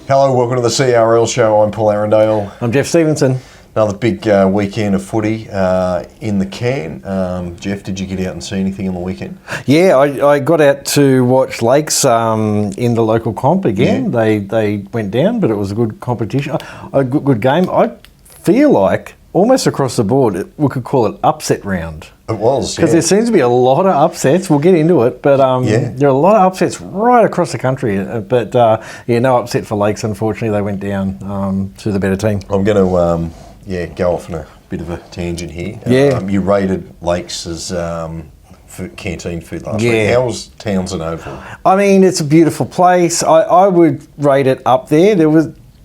Hello, welcome to the CRL Show. I'm Paul Arandale. I'm Geoff Stevenson. Another big weekend of footy in the can. Geoff, did you get out and see anything on the weekend? Yeah, I got out to watch Lakes in the local comp again. Yeah. They went down, but it was a good competition, a good game. I feel like almost across the board, we could call it upset round. It was, because there seems to be a lot of upsets. We'll get into it, but there are a lot of upsets right across the country. But no upset for Lakes. Unfortunately, they went down to the better team. I'm going to go off on a bit of a tangent here. You rated Lakes as canteen food last week. How was Townsend Oval? I mean, it's a beautiful place. I would rate it up there.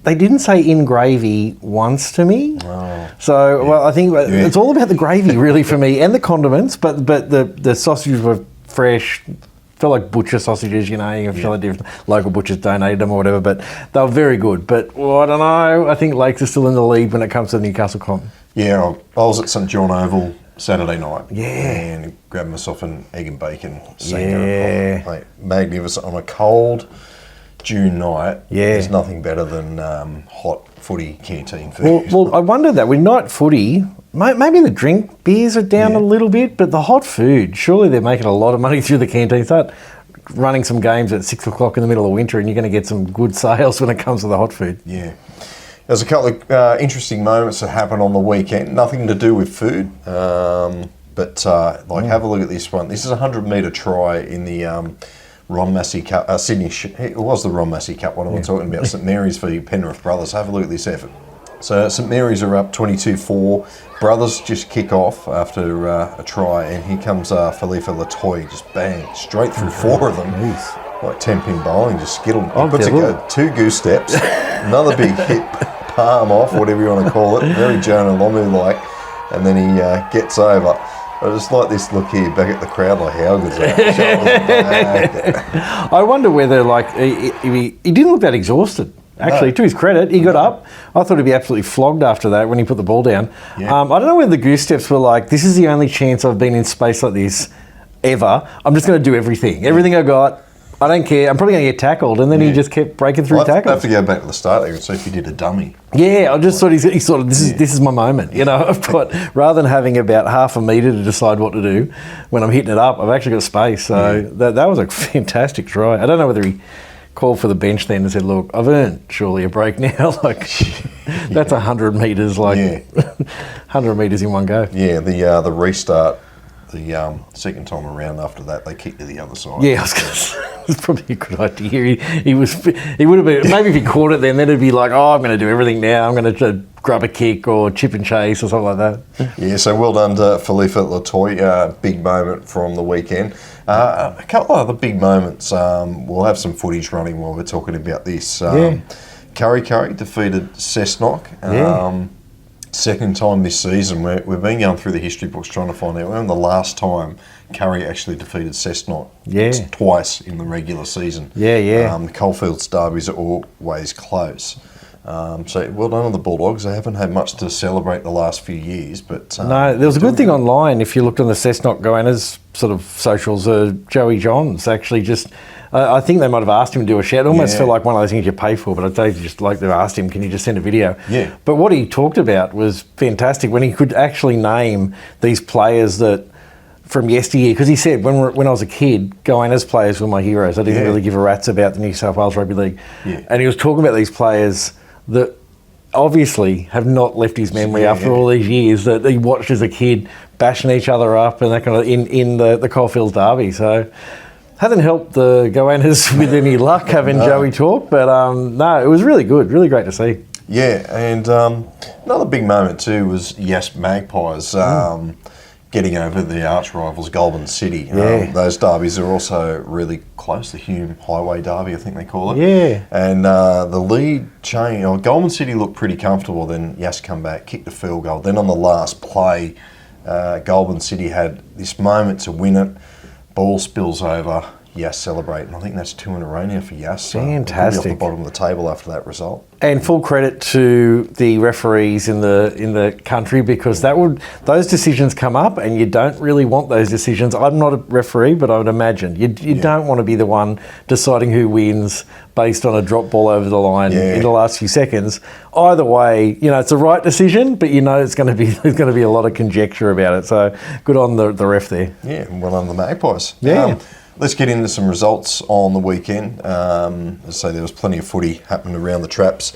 They didn't say in gravy once to me. Oh. So, well, I think it's all about the gravy really for me and the condiments, but the sausages were fresh. Felt like butcher sausages, you feel like different local butchers donated them or whatever, but they were very good. But I don't know, I think Lakes are still in the lead when it comes to the Newcastle comp. Yeah, I was at St John Oval Saturday night. Yeah. And grabbed myself an egg and bacon. Like, magnificent on a cold June night. Yeah. There's nothing better than hot footy canteen food. Well, I wondered that with night footy, maybe the beers are down a little bit, but the hot food, surely they're making a lot of money through the canteen. Start running some games at 6 o'clock in the middle of winter and you're going to get some good sales when it comes to the hot food. Yeah. There's a couple of interesting moments that happened on the weekend. Nothing to do with food, but have a look at this one. This is a 100-metre try in the Ron Massey Cup, Sydney. It was the Ron Massey Cup. What am I talking about? St.Marys v Penrith Brothers. Have a look at this effort. So St.Marys are up 22-4. Brothers just kick off after a try, and here comes Falefa Letoi, just bang, straight through four of them. Like 10-pin bowling, just skittled. He puts two goose steps, another big hit, palm off, whatever you want to call it, very Jonah Lomu-like, and then he gets over. I just like this look here back at the crowd, like how good's that? I wonder whether he didn't look that exhausted. Actually, to his credit, he got up. I thought he'd be absolutely flogged after that when he put the ball down. Yeah. I don't know whether the goose steps were like, this is the only chance I've been in space like this ever. I'm just going to do everything. Everything I got. I don't care. I'm probably going to get tackled. And then he just kept breaking through tackles. I have to go back to the start there and see if he did a dummy. Yeah, I just thought he sort of, this is my moment. I've got, rather than having about half a metre to decide what to do, when I'm hitting it up, I've actually got space. So that was a fantastic try. I don't know whether he called for the bench then and said, look, I've earned surely a break now. That's 100 metres, 100 metres in one go. Yeah, the restart, the second time around after that, they kicked to the other side. Yeah, I was going to say, it's probably a good idea. He would have been, maybe if he caught it then it'd be like, I'm going to do everything now. I'm going to grab a kick or chip and chase or something like that. Yeah, so well done to Falefa Letoi. Big moment from the weekend. A couple of other big moments. We'll have some footage running while we're talking about this. Kurri Kurri defeated Cessnock. Second time this season. We've been going through the history books trying to find out when the last time Kurri actually defeated Cessnock. Twice in the regular season. The Coalfields derbies are always close. So well done on the Bulldogs. They haven't had much to celebrate the last few years, but no, there was a good thing online. If you looked on the Cessnock Goannas sort of socials, Joey Johns actually just. I think they might have asked him to do a shout. It almost felt like one of those things you pay for, but I just like they've asked him, can you just send a video? Yeah. But what he talked about was fantastic when he could actually name these players that from yesteryear, because he said when I was a kid, Goannas players were my heroes. I didn't really give a rat's about the New South Wales Rugby League. Yeah. And he was talking about these players that obviously have not left his memory after all these years, that he watched as a kid bashing each other up and that kind of in the Coalfields derby. So hasn't helped the Goannas with any luck having Joey talk, but no, it was really good, really great to see. Yeah, and another big moment too was Magpies getting over the arch rivals Goulburn City. Those derbies are also really close. The Hume Highway Derby, I think they call it. Yeah. And the lead change, Goulburn City looked pretty comfortable, then come back, kicked a field goal. Then on the last play, Goulburn City had this moment to win it. Ball spills over, Yass celebrate, and I think that's 2 in a row now for Yass. So Fantastic. Off the bottom of the table after that result. And full credit to the referees in the country, because those decisions come up, and you don't really want those decisions. I'm not a referee, but I would imagine you don't want to be the one deciding who wins based on a drop ball over the line in the last few seconds. Either way, it's the right decision, but there's going to be a lot of conjecture about it. So good on the ref there. Yeah, well on the Magpies. Yeah. Let's get into some results on the weekend. As I say, there was plenty of footy happening around the traps.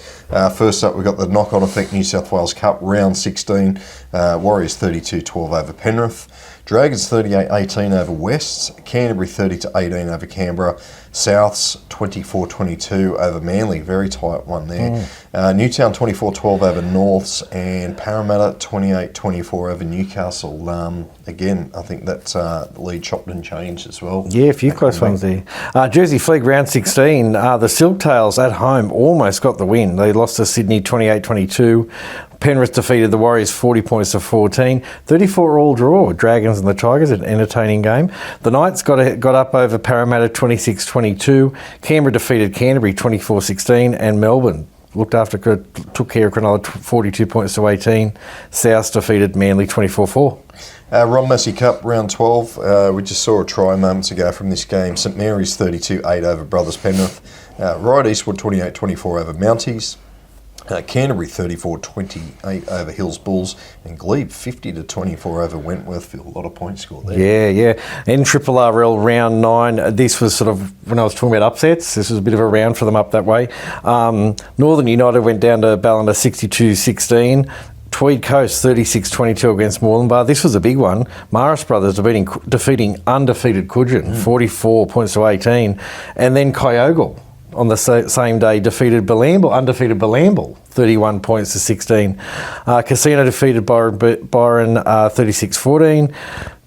First up, we've got the knock-on effect New South Wales Cup, round 16. Warriors 32-12 over Penrith. Dragons 38-18 over Wests. Canterbury 30-18 over Canberra. Souths 24-22 over Manly. Very tight one there. Newtown 24-12 over Norths. And Parramatta 28-24 over Newcastle. Again, I think that's the lead chopped and changed as well. Yeah, a few close ones there. Jersey Flegg round 16. The Silktails at home almost got the win. They lost to Sydney 28-22. Penrith defeated the Warriors 40 points to 14. 34 all draw. Dragons and the Tigers, an entertaining game. The Knights got up over Parramatta 26-22. Canberra defeated Canterbury 24-16, and Melbourne took care of Cronulla 42 points to 18. South defeated Manly 24-4. Ron Massey Cup, round 12. We just saw a try moments ago from this game. St.Marys 32-8 over Brothers Penrith. Ryde Eastwood 28-24 over Mounties. Canterbury 34-28 over Hills Bulls, and Glebe 50-24 over Wentworthville. A lot of points scored there. Yeah. NRRL round 9. This was sort of, when I was talking about upsets, this was a bit of a round for them up that way. Northern United went down to Ballina 62-16. Tweed Coast 36-22 against Moreland. This was a big one. Maris Brothers defeating undefeated Cudgen 44 points to 18, and then Kyogle on the same day defeated undefeated Bilambil 31 points to 16. Casino defeated Byron 36-14.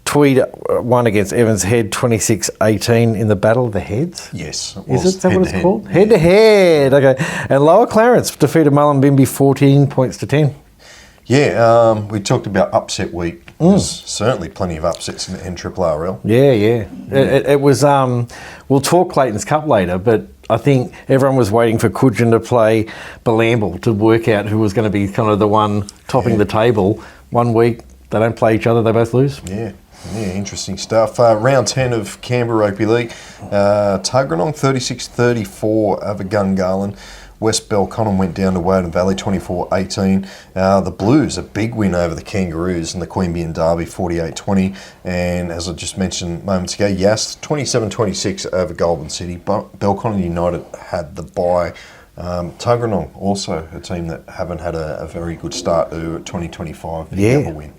Tweed won against Evans Head 26-18 in the Battle of the Heads. Yes, it was. Is that what it's called? Yeah. Head to head. Okay. And Lower Clarence defeated Mullumbimby 14 points to 10. Yeah, we talked about upset week. There's certainly plenty of upsets in the NRRL. Yeah. It was. We'll talk Clayton's Cup later, but I think everyone was waiting for Cudgen to play Bilambil to work out who was going to be kind of the one topping the table. 1 week, they don't play each other, they both lose. Yeah, interesting stuff. Round 10 of Canberra Rugby League. Tuggeranong 36-34 over Gungahlin. West Belconnen went down to Woden Valley 24-18. The Blues, a big win over the Kangaroos in the Queanbeyan Derby 48-20. And as I just mentioned moments ago, Yass 27-26 over Goulburn City. Belconnen United had the bye. Tuggeranong, also a team that haven't had a very good start to 2025. Win.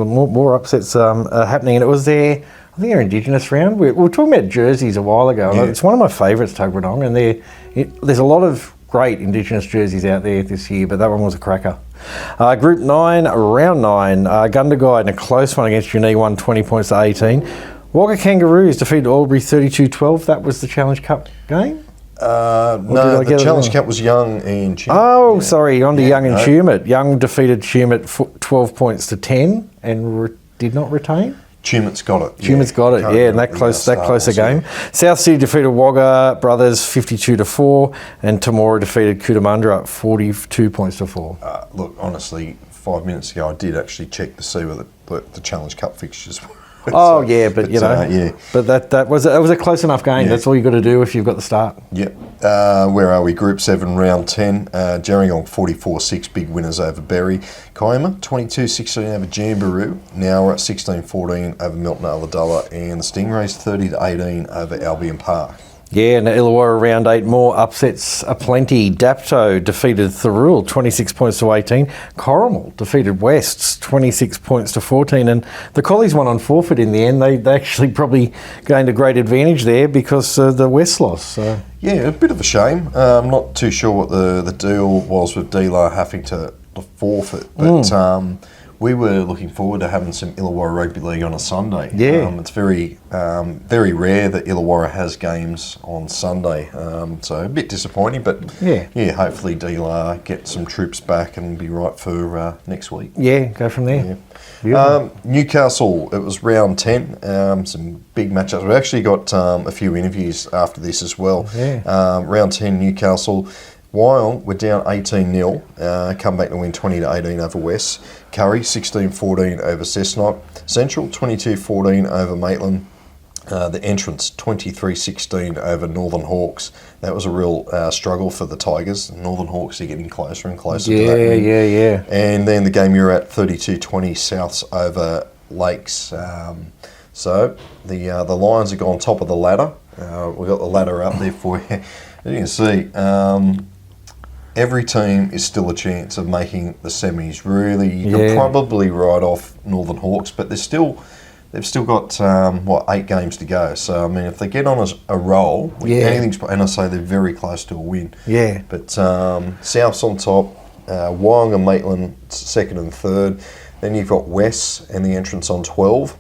More upsets happening. And it was their Indigenous round. We were talking about jerseys a while ago. Yeah. It's one of my favourites, Tuggeranong, and there's a lot of great Indigenous jerseys out there this year, but that one was a cracker. Group 9, round 9, Gundagai in a close one against Junee, won 20 points to 18. Wagga Kangaroos defeated Albury 32-12. That was the Challenge Cup game? No, the Challenge Cup was Young and Tumut. Oh, sorry, on to Young and Tumut. Young defeated Tumut 12 points to 10 and did not retain. Tumut's got it. Tumut's got it, in that closer game. South City defeated Wagga Brothers 52-4, and Temora defeated Cootamundra 42 points to 4. Look, honestly, 5 minutes ago, I did actually check to see where the Challenge Cup fixtures were. But that was a close enough game. Yeah. That's all you got to do if you've got the start. Yep. Where are we? Group 7, round 10. Gerringong 44-6, big winners over Berry. Kiama 22-16 over Jamboree. Now we're at 16-14 over Milton Ulladulla, and the Stingrays 30-18 over Albion Park. Yeah, and Illawarra round 8, more upsets aplenty. Dapto defeated Thirroul 26 points to 18. Corrimal defeated Wests 26 points to 14. And the Collies won on forfeit in the end. They actually probably gained a great advantage there because the West lost. So. Yeah, a bit of a shame. I'm not too sure what the deal was with Dealer having to forfeit, but we were looking forward to having some Illawarra Rugby League on a Sunday. Yeah. It's very rare that Illawarra has games on Sunday, so a bit disappointing, but hopefully DLR get some troops back and be right for next week. Yeah, go from there. Yeah. Newcastle, it was round 10, some big matchups. We actually got a few interviews after this as well. Yeah. Round 10, Newcastle. Wyong were down 18-0, come back to win 20-18 over West. Kurri 16-14 over Cessnock. Central 22-14 over Maitland. The Entrance 23-16 over Northern Hawks. That was a real struggle for the Tigers. Northern Hawks are getting closer and closer to that win. Yeah. And then the game you're at, 32-20 Souths over Lakes. So the Lions have gone top of the ladder. We've got the ladder up there for you. As you can see, every team is still a chance of making the semis. Really, you can probably write off Northern Hawks, but they've still got 8 games to go. So I mean, if they get on a roll, anything's. And I say they're very close to a win. Yeah. But South's on top, Wyong and Maitland second and third. Then you've got West and the Entrance on 12.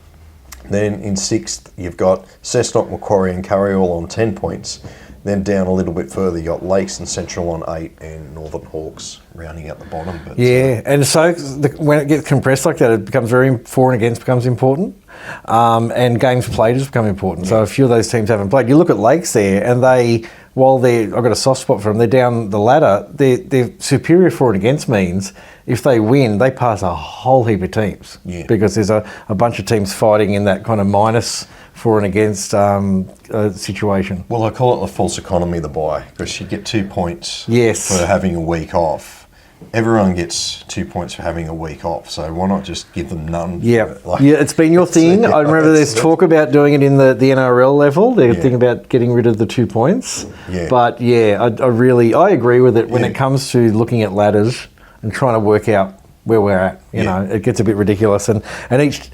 Then in 6th, you've got Cessnock, Macquarie and Kurri all on 10 points. Then down a little bit further, you got Lakes and Central on 8 and Northern Hawks rounding out the bottom. But, and so when it gets compressed like that, it becomes for and against becomes important, and games played has become important. So a few of those teams haven't played. You look at Lakes there, and I've got a soft spot for them. They're down the ladder. They're superior for and against means if they win, they pass a whole heap of teams because there's a bunch of teams fighting in that kind of minus for and against situation. Well, I call it the false economy, the bye, because you get 2 points for having a week off. Everyone gets 2 points for having a week off, so why not just give them none? It's been your thing. I remember there's talk about doing it in the NRL level. They're thinking about getting rid of the 2 points. But I agree with it when it comes to looking at ladders and trying to work out where we're at. You know, it gets a bit ridiculous, and each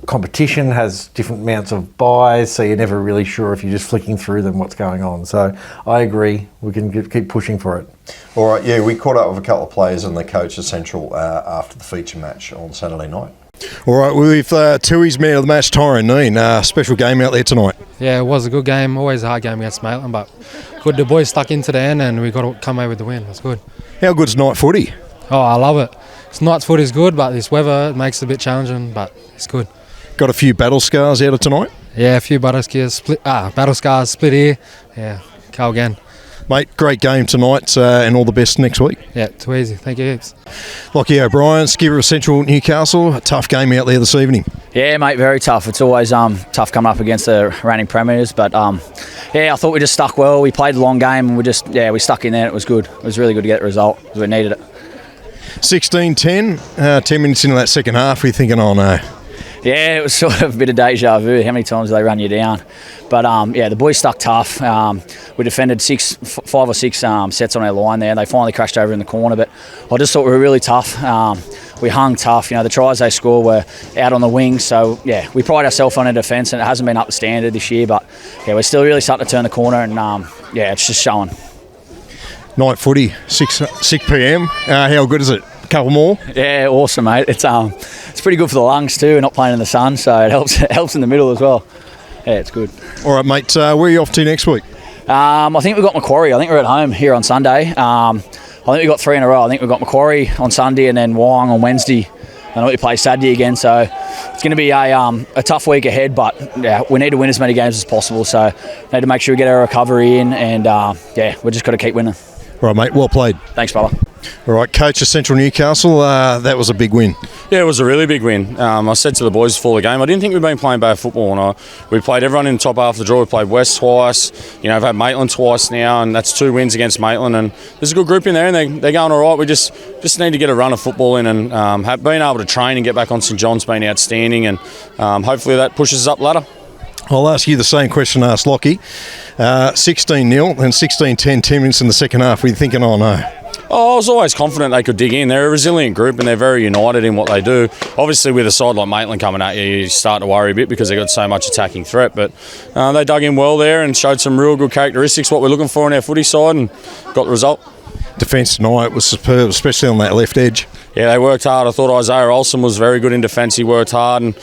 competition has different amounts of buys, so you're never really sure if you're just flicking through them what's going on. So I agree, we can keep pushing for it. All right, we caught up with a couple of players and the coach of Central after the feature match on Saturday night. All right, with Tui's man of the match, Tyrone Neen, special game out there tonight. Yeah, it was a good game, always a hard game against Maitland, but good, the boys stuck into the end and we got to come away with the win. It's good. How good's night footy? Oh, I love it. Night's footy is good, but this weather makes it a bit challenging, but it's good. Got a few battle scars out of tonight? Yeah, a few battle scars split here. Yeah, go again. Mate, great game tonight and all the best next week. Yeah, too easy. Thank you heaps. Lockie O'Brien, skipper of Central Newcastle. A tough game out there this evening. Yeah, mate, very tough. It's always tough coming up against the reigning premiers, but I thought we just stuck well. We played a long game and we stuck in there. It was good. It was really good to get the result because we needed it. 16-10, 10 minutes into that second half, we're thinking, oh no. Yeah, it was sort of a bit of deja vu. How many times do they run you down? But the boys stuck tough. We defended 5 or 6 sets on our line there. They finally crashed over in the corner, but I just thought we were really tough. We hung tough. You know, the tries they scored were out on the wing. So we pride ourselves on our defence, and it hasn't been up to standard this year. But we're still really starting to turn the corner, and it's just showing. Night footy, 6 p.m. How good is it? A couple more? Yeah, awesome, mate. It's pretty good for the lungs too, not playing in the sun, so it helps in the middle as well. Yeah, it's good. All right, mate. Where are you off to next week? I think we've got Macquarie. I think we're at home here on Sunday. I think we've got 3 in a row. I think we've got Macquarie on Sunday and then Wyong on Wednesday. And we play Saturday again, so it's going to be a tough week ahead, but we need to win as many games as possible, so we need to make sure we get our recovery in, and we've just got to keep winning. All right, mate. Well played. Thanks, brother. All right, coach of Central Newcastle, that was a big win. Yeah, it was a really big win. I said to the boys before the game, I didn't think we'd been playing bad football, and we played everyone in the top half of the draw. We played West twice, we've had Maitland twice now, and that's 2 wins against Maitland, and there's a good group in there, and they're going all right. We just need to get a run of football in, and being able to train and get back on St John's been outstanding, and hopefully that pushes us up ladder. I'll ask you the same question I asked Lockie. 16-0 and 16-10, 10 minutes in the second half. Were you thinking, oh no? I was always confident they could dig in. They're a resilient group and they're very united in what they do. Obviously, with a side like Maitland coming at you, you start to worry a bit because they've got so much attacking threat. But they dug in well there and showed some real good characteristics, what we're looking for in our footy side, and got the result. Defence tonight was superb, especially on that left edge. Yeah, they worked hard. I thought Isaiah Olsen was very good in defence. He worked hard, and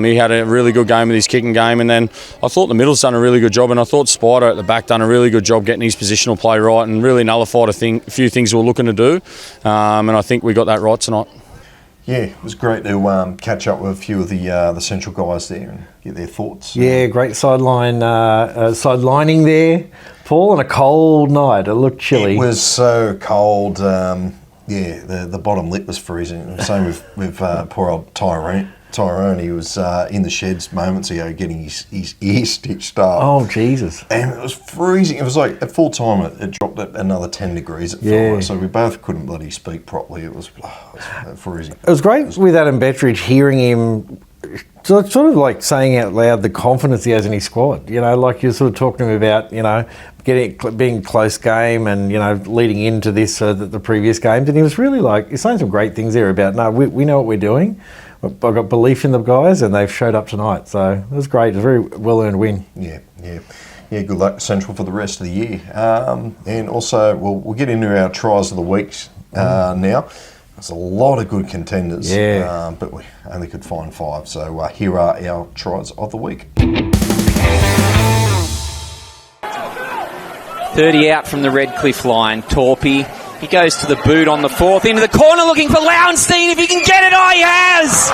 he had a really good game with his kicking game. And then I thought the middle's done a really good job, and I thought Spider at the back done a really good job getting his positional play right and really nullified a few things we were looking to do. And I think we got that right tonight. Yeah, it was great to catch up with a few of the central guys there and get their thoughts. Yeah, great sidelining there, Paul, on a cold night. It looked chilly. It was so cold. The bottom lip was freezing. Same with poor old Tyrone. He was in the sheds moments ago getting his ear stitched up. Oh, Jesus. And it was freezing. It was like at full time it dropped at another 10 degrees. It felt like. So we both couldn't bloody speak properly. It was freezing. It was great with Adam Bettridge, hearing him sort of like saying out loud the confidence he has in his squad. You know, like you're sort of talking to him about, you know, being close game and, you know, leading into this, the previous games. And he was really like, he's saying some great things there about, no, we know what we're doing. I've got belief in the guys, and they've showed up tonight. So it was great. It was a very well-earned win. Yeah. Good luck to Central for the rest of the year. And also, we'll get into our tries of the week now. There's a lot of good contenders, but we only could find 5. So here are our tries of the week. 30 out from the Redcliffe line. Torpy. He goes to the boot on the 4th, into the corner looking for Lowenstein. If he can get it, he has!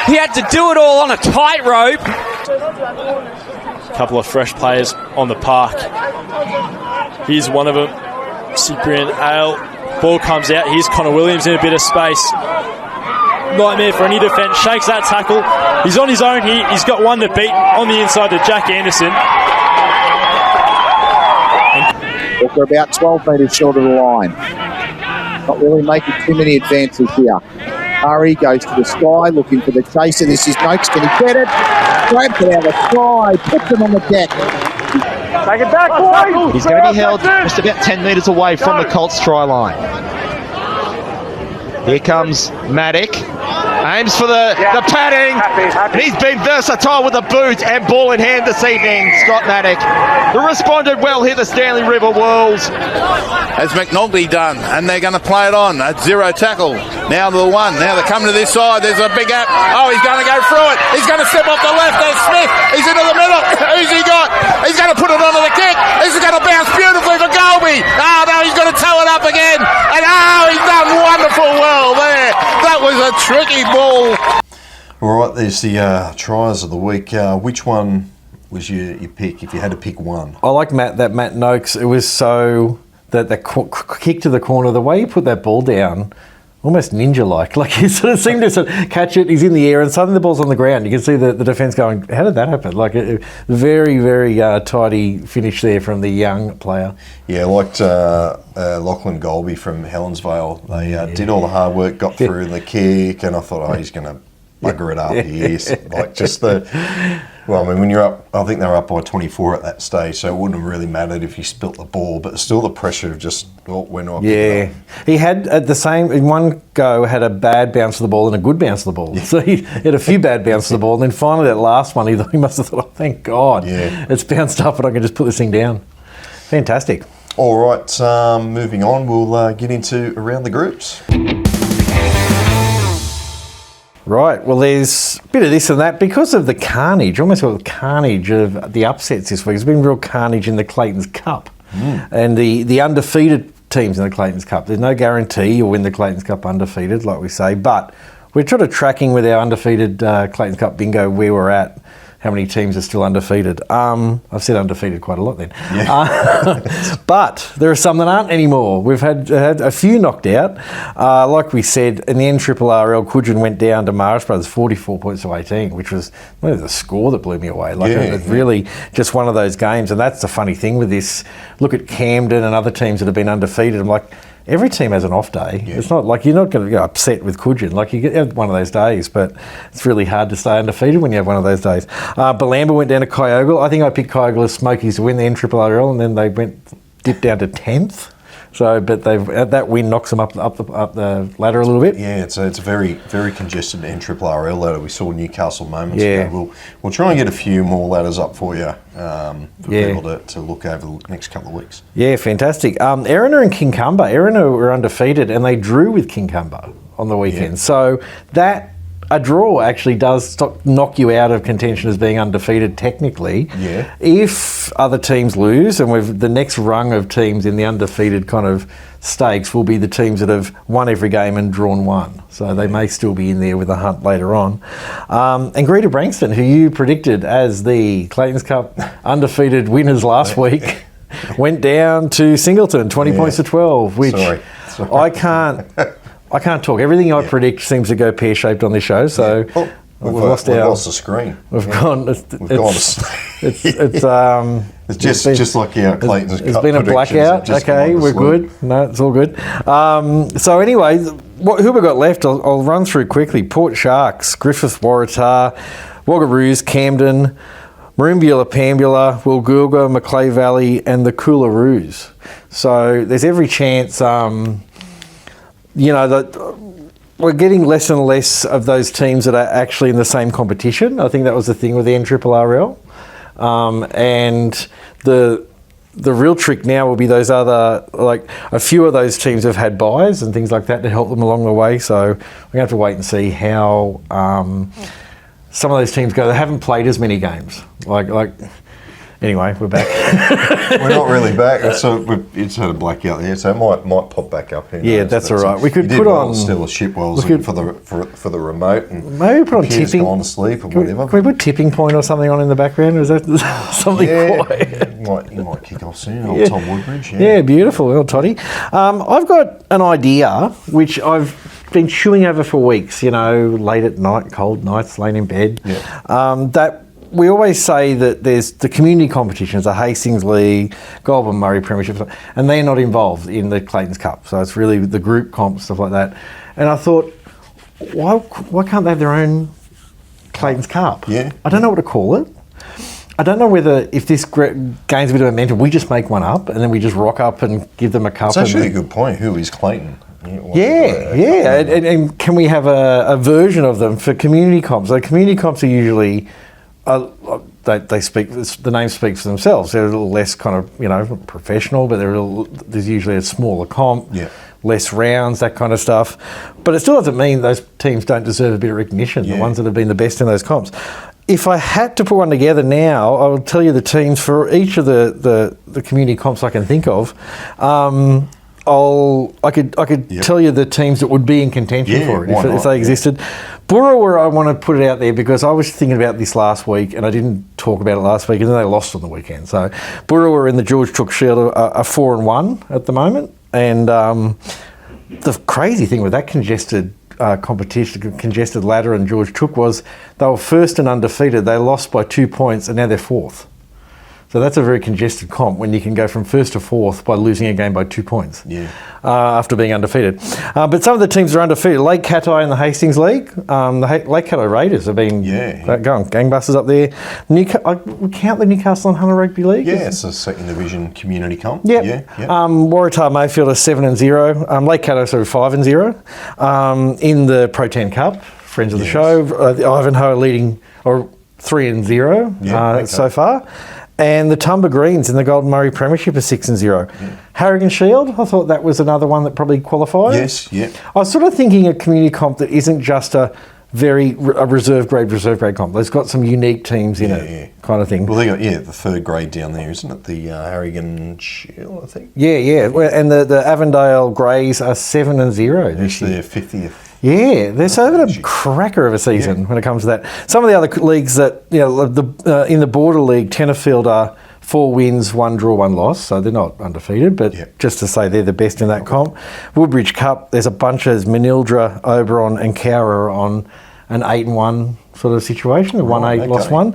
He had to do it all on a tightrope. A couple of fresh players on the park. Here's one of them, Cyprian Ale. Ball comes out. Here's Connor Williams in a bit of space. Nightmare for any defence. Shakes that tackle. He's on his own here. He's got one to beat on the inside to Jack Anderson. They're about 12 metres short of the line. Not really making too many advances here. Kurri goes to the sky looking for the chaser. This is Noakes. Can he get it? Grabs it out of the sky. Puts him on the deck. Take it back, boys! He's going to be held just about 10 metres away from the Colts try line. Here comes Maddock. Aims for the padding. And he's been versatile with the boot and ball in hand this evening, Scott Maddock. Who responded well here, the Stanley River Wolves. Has McNulty done, and they're going to play it on at 0 tackle. Now to the 1. Now they're coming to this side. There's a big gap. Oh, he's going to go through it. He's going to step off the left. There's Smith. He's into the middle. Who's he got? He's going to put it onto the kick. This is going to bounce beautifully for Golby. Oh, no, he's going to tow it up again. And he's done wonderful well there. That was a tricky ball. All right, there's the tries of the week. Which one was your pick, if you had to pick one? I like that Matt Noakes. It was so that kick to the corner, the way he put that ball down, almost ninja-like. Like he sort of seemed to sort of catch it, he's in the air, and suddenly the ball's on the ground. You can see the defence going, how did that happen? Like a very, very tidy finish there from the young player. Yeah, I liked Lachlan Golby from Helensvale. They did all the hard work, got through the kick, and I thought, he's going to bugger it up. He is. Like just well, I mean, when you're up, I think they were up by 24 at that stage, so it wouldn't have really mattered if he spilt the ball, but still the pressure of just, when do I pick it up? He had at the same, in one go, had a bad bounce of the ball and a good bounce of the ball. Yeah. So he had a few bad bounces of the ball, and then finally that last one, he must have thought, thank God, it's bounced up and I can just put this thing down. Fantastic. All right, moving on, we'll get into around the groups. Right, well, there's a bit of this and that because of the carnage, almost got the carnage of the upsets this week. There's been real carnage in the Clayton's Cup and the undefeated teams in the Clayton's Cup. There's no guarantee you'll win the Clayton's Cup undefeated, like we say, but we're sort of tracking with our undefeated Clayton's Cup bingo where we're at, how many teams are still undefeated. I've said undefeated quite a lot then. Yeah. But there are some that aren't anymore. We've had a few knocked out. Like we said, in the end, RRL, Cudgen went down to Marist Brothers 44 points to 18, which was the score that blew me away. Really just one of those games. And that's the funny thing with this. Look at Camden and other teams that have been undefeated. I'm like, every team has an off day. Yeah. It's not like you're not going to get upset with Cudgen. Like you get one of those days, but it's really hard to stay undefeated when you have one of those days. Bilambil went down to Kyogle. I think I picked Kyogle as Smokies to win the NRRL, and then they dipped down to 10th. So, but that win knocks them up the ladder a little bit. Yeah, it's a very, very congested NRRL ladder. We saw Newcastle moments ago. We'll try and get a few more ladders up for you for people to look over the next couple of weeks. Yeah, fantastic. Erina and Kincumber. Erina were undefeated and they drew with Kincumber on the weekend. So a draw actually does knock you out of contention as being undefeated technically. Yeah. If other teams lose, and the next rung of teams in the undefeated kind of stakes will be the teams that have won every game and drawn one. So they may still be in there with a hunt later on. And Greta-Branxton, who you predicted as the Clayton Cup undefeated winners last week, went down to Singleton, 20 points to 12, which Sorry. I can't talk. Everything I predict seems to go pear-shaped on this show, so we've lost the screen. We've gone. It's just like Clayton's It's been a blackout. Okay, we're good. No, it's all good. So anyway, who we got left? I'll run through quickly. Port Sharks, Griffith Waratah, Roos, Camden, Merimbula, Pambula, Wilgulga, Macleay Valley, and the Coolaroos. So there's every chance. That we're getting less and less of those teams that are actually in the same competition. I think that was the thing with the NRRL. And the real trick now will be those other, like a few of those teams have had buys and things like that to help them along the way. So we're going to have to wait and see how some of those teams go. They haven't played as many games. Anyway, we're back. We're not really back. So it's had a blackout there, so it might pop back up. Yeah, that's all right. We could put on still a Shipwell's for the remote, and maybe put on tipping. Gone to sleep or whatever. Can we put tipping point or something on in the background? Is that something quiet? You might kick off soon. Old Tom Woodbridge. Yeah, beautiful, little Toddy. I've got an idea which I've been chewing over for weeks. Late at night, cold nights, laying in bed. Yeah. That. We always say that there's the community competitions, the Hastings League, Goulburn Murray Premiership, and they're not involved in the Clayton's Cup. So it's really the group comp, stuff like that. And I thought, why can't they have their own Clayton's Cup? Yeah. I don't know what to call it. I don't know whether if this gains a bit of momentum, we just make one up and then we just rock up and give them a cup. It's actually a good point. Who is Clayton? Yeah. And can we have a version of them for community comps? So community comps are usually... they speak. The name speaks for themselves. They're a little less kind of professional, but there's usually a smaller comp, less rounds, that kind of stuff. But it still doesn't mean those teams don't deserve a bit of recognition. The ones that have been the best in those comps. If I had to put one together now, I would tell you the teams for each of the community comps I can think of. I could tell you the teams that would be in contention for it if they existed. Burrawa, I want to put it out there because I was thinking about this last week and I didn't talk about it last week and then they lost on the weekend. So Burrawa in the George Took Shield are 4-1 at the moment. And the crazy thing with that congested competition, congested ladder and George Took was they were first and undefeated. They lost by 2 points and now they're fourth. So that's a very congested comp when you can go from first to fourth by losing a game by 2 points after being undefeated. But some of the teams are undefeated. Lake Catai in the Hastings League. The Lake Catai Raiders have been going gangbusters up there. We count the Newcastle and Hunter Rugby League? Yeah, it's a second division community comp. Waratah Mayfield are 7-0. Lake Catai are 5-0. In the Pro 10 Cup, friends of the show, the Ivanhoe are leading 3-0 so far. And the Tumba Greens in the Golden Murray Premiership are 6-0. Harrigan Shield, I thought that was another one that probably qualifies. Yes, I was sort of thinking a community comp that isn't just a reserve grade comp. There's got some unique teams in it, kind of thing. Well, they got the third grade down there, isn't it? The Harrigan Shield, I think. Yeah. And the Avondale Greys are 7-0 this year. Their 50th. Yeah, they're having a cracker of a season when it comes to that. Some of the other leagues that, in the Border League, Tenterfield are 4 wins, 1 draw, 1 loss, so they're not undefeated, but just to say they're the best in that comp. Woodbridge Cup, there's a bunch of Manildra, Oberon and Cowra are on an 8-1 sort of situation, a 1-8, lost 1.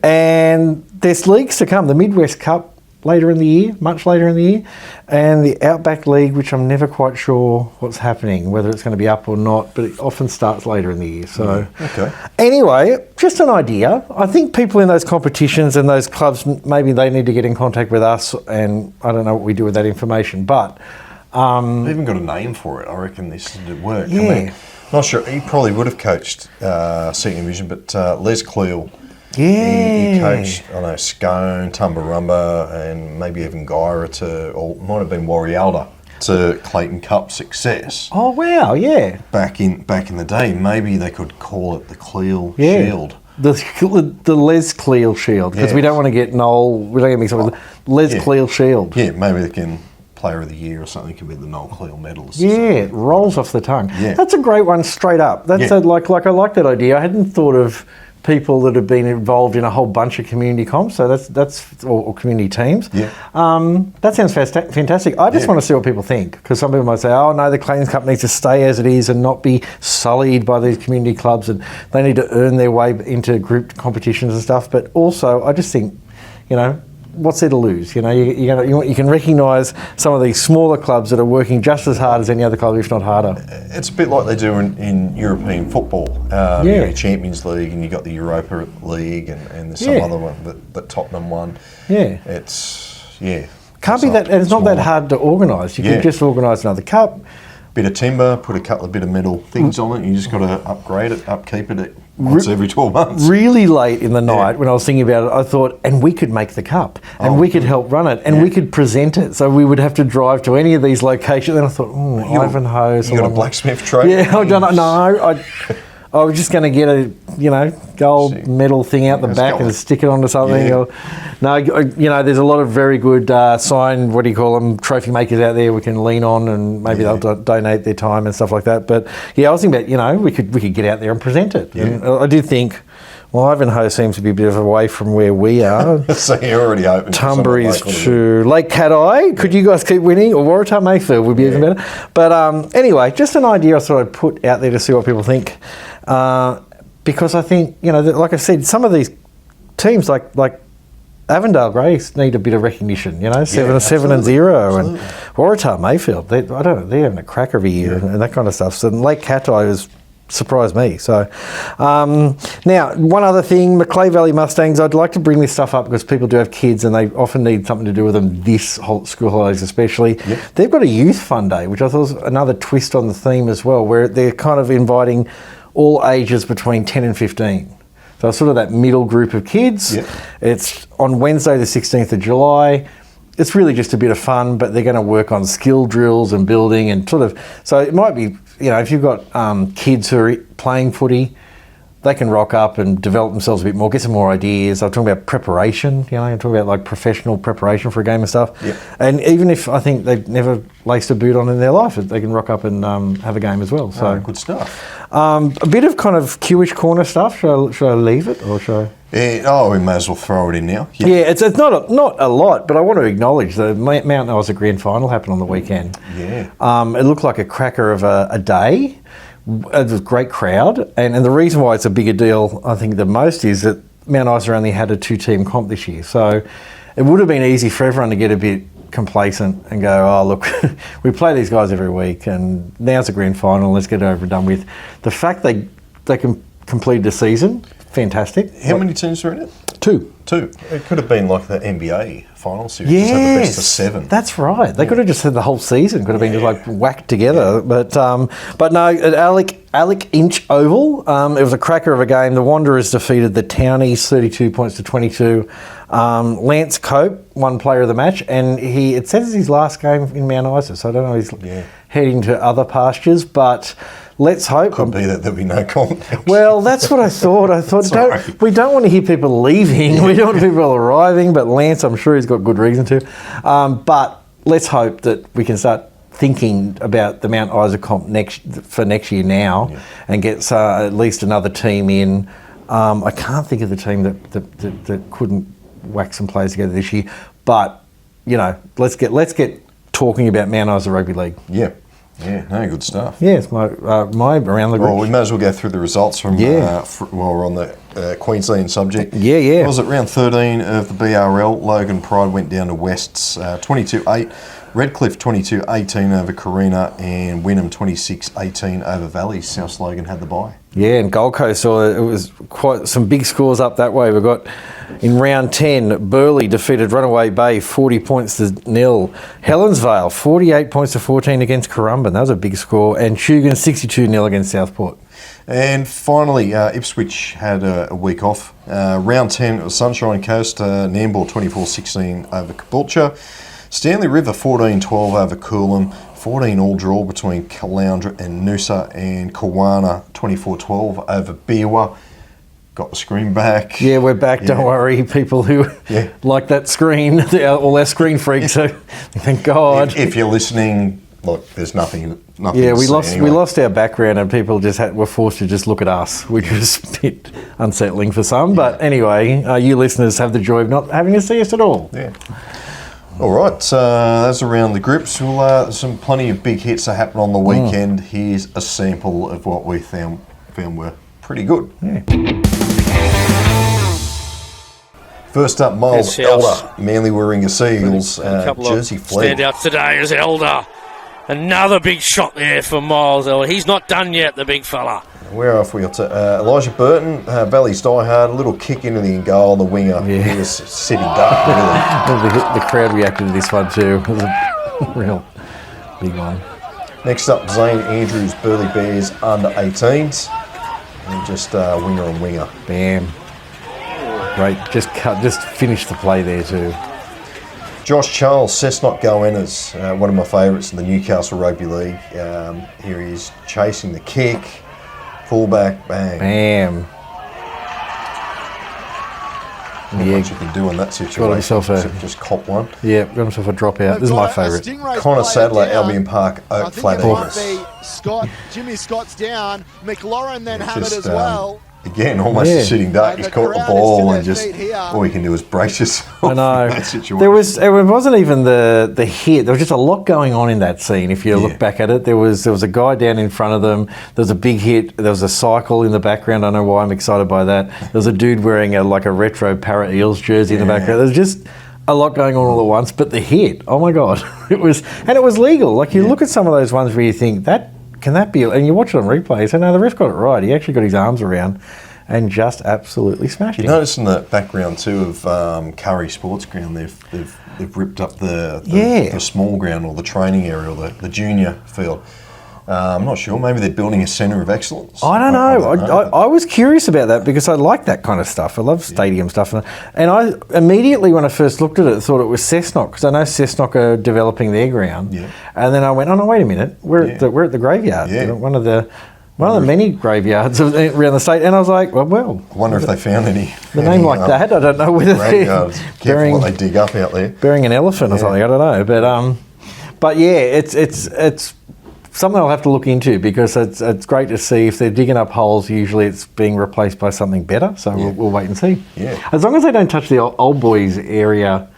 And there's leagues to come. The Midwest Cup, later in the year, much later in the year, and the Outback League, which I'm never quite sure what's happening, whether it's going to be up or not, but it often starts later in the year. So anyway, just an idea. I think people in those competitions and those clubs, maybe they need to get in contact with us, and I don't know what we do with that information, but They've even got a name for it. I reckon this would work. Yeah. I mean, not sure. He probably would have coached senior division, but Les Cleal. Yeah. He coached, I know, Scone, Tumbarumba, and maybe even Gyra or might have been Warrialda to Clayton Cup success. Oh wow, yeah. Back in the day, maybe they could call it the Cleal Shield. The Les Cleal Shield, because we don't want to get Noel. We don't get mixed up with the Les Cleal Shield. Yeah, maybe they can. Player of the Year or something can be the Noel Cleal medalist. Yeah, it rolls off the tongue. Yeah. That's a great one, straight up. That's like I like that idea. I hadn't thought of people that have been involved in a whole bunch of community comps. So that's or community teams. Yeah. That sounds fantastic. I just want to see what people think, because some people might say, "Oh no, the Clayton Cup needs to stay as it is and not be sullied by these community clubs, and they need to earn their way into group competitions and stuff." But also, I just think, what's there to lose? You can recognise some of these smaller clubs that are working just as hard as any other club, if not harder. It's a bit like they do in European football. Champions League, and you got the Europa League, and there's some other one that Tottenham won. Yeah, can't be that. And it's not that hard to organise. You can just organise another bit of timber, put a bit of metal things on it. You just got to upgrade it, upkeep it once every 12 months. Really late in the night when I was thinking about it, I thought, and we could make the cup, and we could help run it, and we could present it. So we would have to drive to any of these locations. Then I thought, Ivanhoe. You got a blacksmith trade? Yeah, I've done it. No, I was just going to get a gold medal thing out the back and stick it onto something. Yeah. No, there's a lot of very good trophy makers out there we can lean on, and maybe they'll donate their time and stuff like that. But I was thinking about, we could get out there and present it. Yeah. And I did think, Ivanhoe seems to be a bit of away from where we are. So you're already open. Tumbaries to Lake Cat-Eye. Could you guys keep winning? Or Waratah Mayfield would be even better. But anyway, just an idea I thought I'd put out there to see what people think. Because I think, like I said, some of these teams like Avondale Greys need a bit of recognition, 7-0, and Waratah Mayfield, they're having a cracker of a year and that kind of stuff. So Lake Cat-Eye has surprised me. So now, one other thing, Macleay Valley Mustangs, I'd like to bring this stuff up because people do have kids and they often need something to do with them this school holidays especially. They've got a youth fun day, which I thought was another twist on the theme as well, where they're kind of inviting all ages between 10 and 15. So it's sort of that middle group of kids. It's on Wednesday the 16th of July. It's really just a bit of fun, but they're going to work on skill drills and building and so it might be, if you've got kids who are playing footy, they can rock up and develop themselves a bit more, get some more ideas. I'm talking about preparation, I'm talking about like professional preparation for a game and stuff. And even if I think they've never laced a boot on in their life, they can rock up and have a game as well. So good stuff. A bit of kind of Q-ish corner stuff. Should I leave it or should I? We may as well throw it in now. It's not a lot, but I want to acknowledge the Mount Isa Grand Final happened on the weekend. It looked like a cracker of a day. It was a great crowd, and the reason why it's a bigger deal, I think, the most is that Mount Isa only had a 2-team comp this year, so it would have been easy for everyone to get a bit complacent and go, oh look, we play these guys every week, and now's the grand final, let's get it over and done with. The fact they can complete the season, fantastic. How many teams are in it? Two. It could have been like the NBA final series. Just had the best of 7. That's right. They could have just had the whole season. Could have been just like whacked together. But no, at Alec Inch Oval, it was a cracker of a game. The Wanderers defeated the Townies 32 points to 22. Lance Cope won player of the match, and it says it's his last game in Mount Isa, so I don't know if he's heading to other pastures, but let's hope. Could be that there'll be no contact. Well, that's what I thought. We don't want to hear people leaving. We don't want people arriving, but Lance, I'm sure he's got good reason to. But let's hope that we can start thinking about the Mount Isa comp for next year now and get at least another team in. I can't think of the team that couldn't whack some players together this year, but let's get talking about Mount Isa Rugby League. No, good stuff. It's my around the group. Well, we may as well go through the results from while we're on the Queensland subject. It was at round 13 of the BRL. Logan Pride went down to Wests 22-8. Redcliffe 22-18 over Carina, and Wynnum 26-18 over Valleys. South Logan had the bye. Yeah, and Gold Coast, it was quite some big scores up that way. We've got in round 10, Burleigh defeated Runaway Bay 40 points to 0. Helensvale 48 points to 14 against Currumbin. That was a big score. And Cudgen 62-0 against Southport. And finally, Ipswich had a week off. Round 10, it was Sunshine Coast, Nambour 24-16 over Caboolture. Stanley River 14-12 over Coolum. 14 all draw between Caloundra and Noosa, and Kawana 24-12 over Beerwah. Got the screen back. Yeah, we're back. Don't worry, people who like that screen, all our screen freaks. So thank God. If you're listening, look, there's nothing. Yeah, we lost our background, and people just were forced to just look at us, which was a bit unsettling for some. But anyway, you listeners have the joy of not having to see us at all. Yeah. All right, that's around the groups. Some plenty of big hits that happened on the weekend. Here's a sample of what we found were pretty good. Yeah. First up, Miles Elder, Manly Warringah Seagulls, Jersey Flegg. Standouts today is Elder. Another big shot there for Miles Elder. He's not done yet, the big fella. Where off we got to Elijah Burton, Valley's diehard, a little kick into the goal on the winger. Yeah. He was sitting duck, really. The crowd reacted to this one too. It was a real big one. Next up, Zane Andrews, Burleigh Bears under 18s. And just winger on winger. Bam. Great. Just finished the play there too. Josh Charles, Cessnock Goannas, one of my favourites in the Newcastle Rugby League. Here he is chasing the kick. Fullback, bang. Bam. Not much you can do in that situation. Just cop one. Yeah, got himself a dropout. This is my favourite. Connor Sadler, Albion Park, Oak Flat Eagles. Jimmy Scott's down. McLaurin then hammered as well. Again, almost a sitting duck. He's caught the ball and just all you can do is brace yourself. I know. In that situation. It wasn't even the hit. There was just a lot going on in that scene. If you look back at it, there was a guy down in front of them. There was a big hit. There was a cycle in the background. I don't know why I'm excited by that. There was a dude wearing a retro Para Eels jersey in the background. There's just a lot going on all at once. But the hit, oh my God, it was legal. Like you look at some of those ones where you think that. Can that be? And you watch it on replay, so no, the ref got it right. He actually got his arms around and just absolutely smashed him. You notice in the background too of Kurri Sports Ground, they've ripped up the small ground or the training area or the junior field. I'm not sure. Maybe they're building a centre of excellence. I don't know. I was curious about that because I like that kind of stuff. I love stadium stuff. And I immediately, when I first looked at it, thought it was Cessnock because I know Cessnock are developing their ground. Yeah. And then I went, oh no, wait a minute. We're at the graveyard. Yeah. One of the many graveyards around the state. And I was like, well. I wonder if they found any. The name like that. I don't know whether they're careful what they dig up out there. Burying an elephant or something. I don't know. But yeah, it's something I'll have to look into because it's great to see if they're digging up holes. Usually it's being replaced by something better. So we'll wait and see. Yeah. As long as they don't touch the old boys area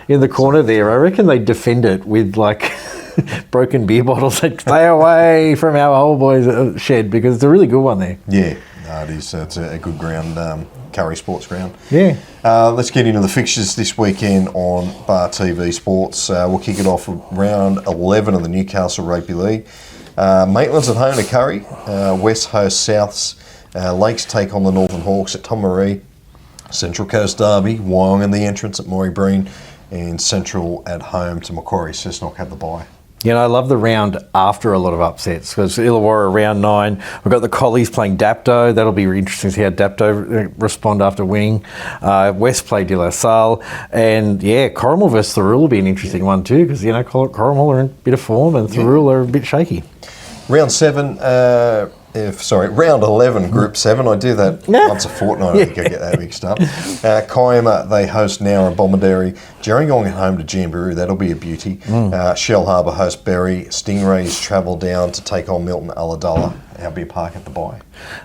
in the corner there, I reckon they defend it with broken beer bottles. Like, stay away from our old boys shed because it's a really good one there. Yeah, no, it is. It's a good ground, Kurri Sports Ground. Yeah. Let's get into the fixtures this weekend on BarTV Sports. We'll kick it off with round 11 of the Newcastle Rugby League. Maitland's at home to Kurri. West hosts Souths. Lakes take on the Northern Hawks at St.Marys. Central Coast Derby. Wyong in the entrance at Moree Breen. And Central at home to Macquarie. Cessnock have the bye. You know, I love the round after a lot of upsets because Illawarra round 9. We've got the Collies playing Dapto. That'll be interesting to see how Dapto respond after winning. West play De La Salle. And Corrimal versus Thirroul will be an interesting one too because, Corrimal are in a bit of form and Thirroul are a bit shaky. Round 11, Group 7. I do that once a fortnight. I think I get that mixed up. Kiama, they host Nowra and Bomaderry. Gerringong at home to Jamboree. That'll be a beauty. Shell Harbour host Berry. Stingrays travel down to take on Milton Ulladulla. Albion Park at the bye.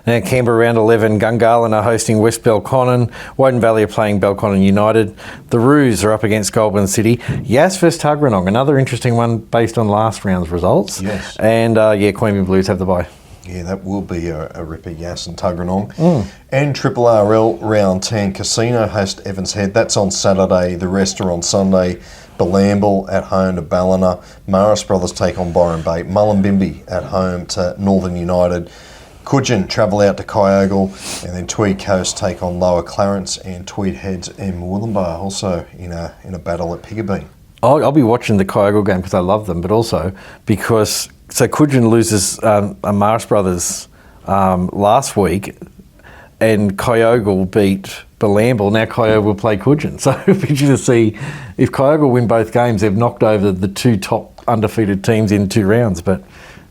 Now, Canberra round 11, Gungahlin are hosting West Belconnen. Woden Valley are playing Belconnen United. The Roos are up against Goulburn City. Yass versus Tuggeranong, another interesting one based on last round's results. Yes. And Queanbeyan Blues have the bye. Yeah, that will be a ripper, Yass and Tuggeranong. And Triple RL round 10, Casino host Evans Head. That's on Saturday. The rest are on Sunday. Bilambil at home to Ballina. Maris Brothers take on Byron Bay. Mullumbimby at home to Northern United. Cudgen travel out to Kyogle, and then Tweed Coast take on Lower Clarence, and Tweed Heads and Moolumbar also in a battle at Queanbeyan. I'll be watching the Kyogle game because I love them, but also because Cudgen loses a Marsh Brothers last week, and Kyogle beat Bilambil. Now Kyogle will play Cudgen, so it'll be interesting to see if Kyogle win both games. They've knocked over the two top undefeated teams in 2 rounds, but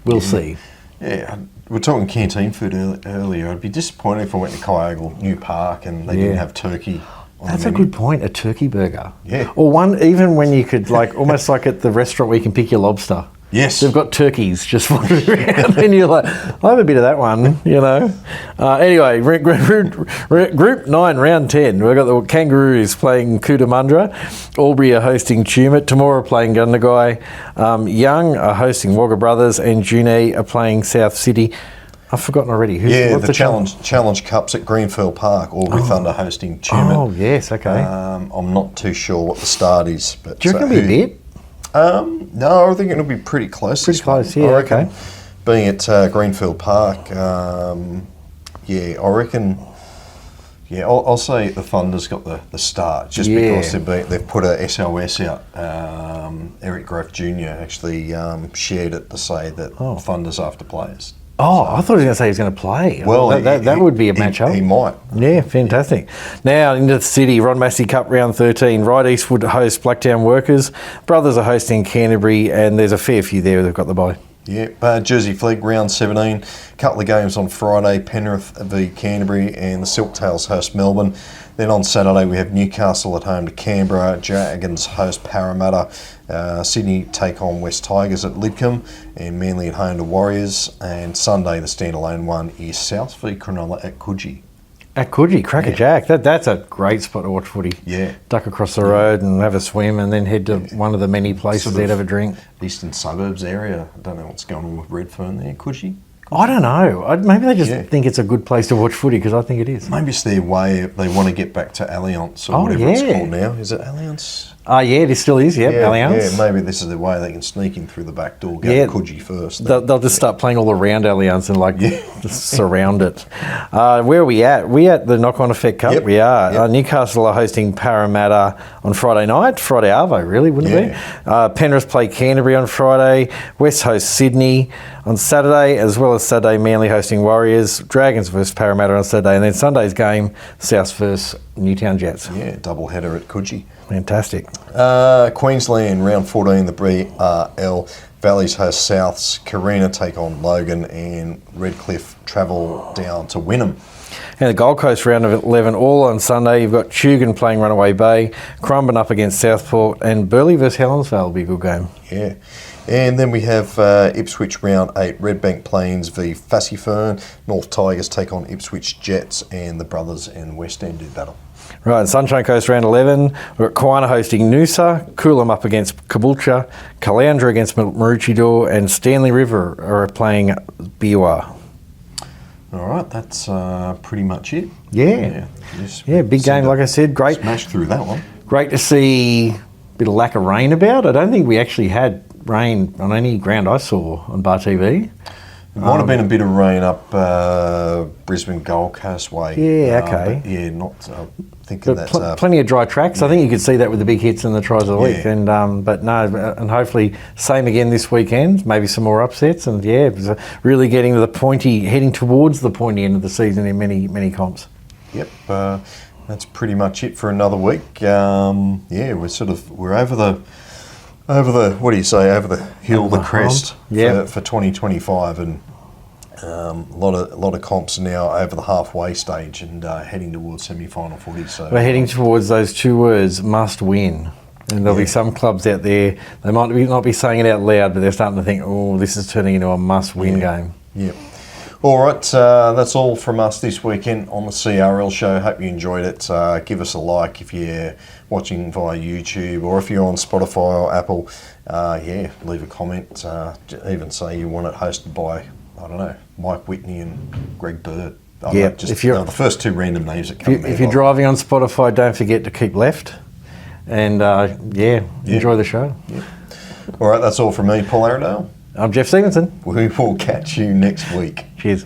we'll see. Yeah. We were talking canteen food earlier. I'd be disappointed if I went to Kyogle New Park and they didn't have turkey on That's the a menu. good point, a turkey burger. Yeah. Or one, even when you could, almost like at the restaurant where you can pick your lobster. Yes. They've got turkeys just wandering around and you're like, I'll have a bit of that one, Anyway, Group 9, Round 10. We've got the Kangaroos playing Cootamundra. Albury are hosting Tumut. Temora playing Gundagai. Young are hosting Wagga Brothers. And Junee are playing South City. I've forgotten already. What's the Challenge Cups at Greenfield Park. Albury Thunder hosting Tumut. Oh, yes, okay. I'm not too sure what the start is. But do you reckon it'll be a bit? No, I think it'll be pretty close. Pretty close, yeah, I reckon, okay. Being at Greenfield Park, I reckon. Yeah, I'll say the Thunder's got the start just because they've put a SOS out. Eric Graff Jr. actually shared it to say that Thunder's after players. Oh, I thought he was going to say he's going to play. Well, that would be a match-up. He might. Yeah, fantastic. Now, into the city, Ron Massey Cup round 13. Right Eastwood host Blacktown Workers. Brothers are hosting Canterbury, and there's a fair few there they've got the bye. Yeah, Jersey Flegg round 17. Couple of games on Friday, Penrith v Canterbury, and the Silktails host Melbourne. Then on Saturday we have Newcastle at home to Canberra, Dragons host Parramatta, Sydney take on West Tigers at Lidcombe, and Manly at home to Warriors. And Sunday the standalone one is South v Cronulla at Coogee. At Coogee, Crackerjack. That's a great spot to watch footy. Yeah. Duck across the road and have a swim and then head to one of the many places there to have a drink. Eastern suburbs area. I don't know what's going on with Redfern there. Coogee? I don't know. Maybe they just think it's a good place to watch footy because I think it is. Maybe it's their way. They want to get back to Allianz or whatever it's called now. Is it Allianz? Yeah, it still is, Allianz. Yeah, maybe this is the way they can sneak in through the back door, go to Coogee first. They'll just start playing all around Allianz and just surround it. Where are we at? We at the Knock-On Effect Cup? Yep. We are. Newcastle are hosting Parramatta on Friday night. Friday Arvo, really, wouldn't it be? Penrith play Canterbury on Friday. West hosts Sydney on Saturday, as well as Saturday Manly hosting Warriors. Dragons versus Parramatta on Saturday. And then Sunday's game, South versus Newtown Jets. Yeah, double header at Coogee. Fantastic. Queensland, round 14, the BRL. Valleys host Souths. Carina take on Logan, and Redcliffe travel down to Wynnum. And the Gold Coast round of 11, all on Sunday. You've got Cudgen playing Runaway Bay, Currumbin up against Southport, and Burleigh versus Helensvale will be a good game. Yeah. And then we have Ipswich round 8, Redbank Plains v Fassifern. North Tigers take on Ipswich Jets, and the Brothers and West End do battle. Right, Sunshine Coast round 11, we've got Quanah hosting Noosa, Coolum up against Caboolture, Caloundra against Maroochydore, and Stanley River are playing Biwa. All right, that's pretty much it. Yeah, big game, like I said. Great. Smashed through that one. Great to see a bit of lack of rain about. I don't think we actually had rain on any ground I saw on BarTV. There might have been a bit of rain up Brisbane Gold Coast way. Yeah, okay. But yeah, not thinking but that's... plenty of dry tracks. I think you could see that with the big hits and the tries of the week. And but no, and hopefully same again this weekend. Maybe some more upsets. And yeah, it was really getting to the pointy, heading towards the pointy end of the season in many comps. Yep. That's pretty much it for another week. We're over the what do you say, over the hill, the crest for 2025, and a lot of comps now over the halfway stage and heading towards semi-final footy. So we're heading towards those two words, must win. And there'll be some clubs out there, they might not be saying it out loud, but they're starting to think, oh, this is turning into a must-win game. Yep. All right, that's all from us this weekend on the CRL Show. Hope you enjoyed it. Give us a like if you're watching via YouTube, or if you're on Spotify or Apple. Leave a comment. Even say you want it hosted by, I don't know, Mike Whitney and Greg Bird. The first two random names that come If you're driving on Spotify, don't forget to keep left. And enjoy the show. Yep. All right, that's all from me, Paul Arandale. I'm Geoff Stevenson. We will catch you next week. Cheers.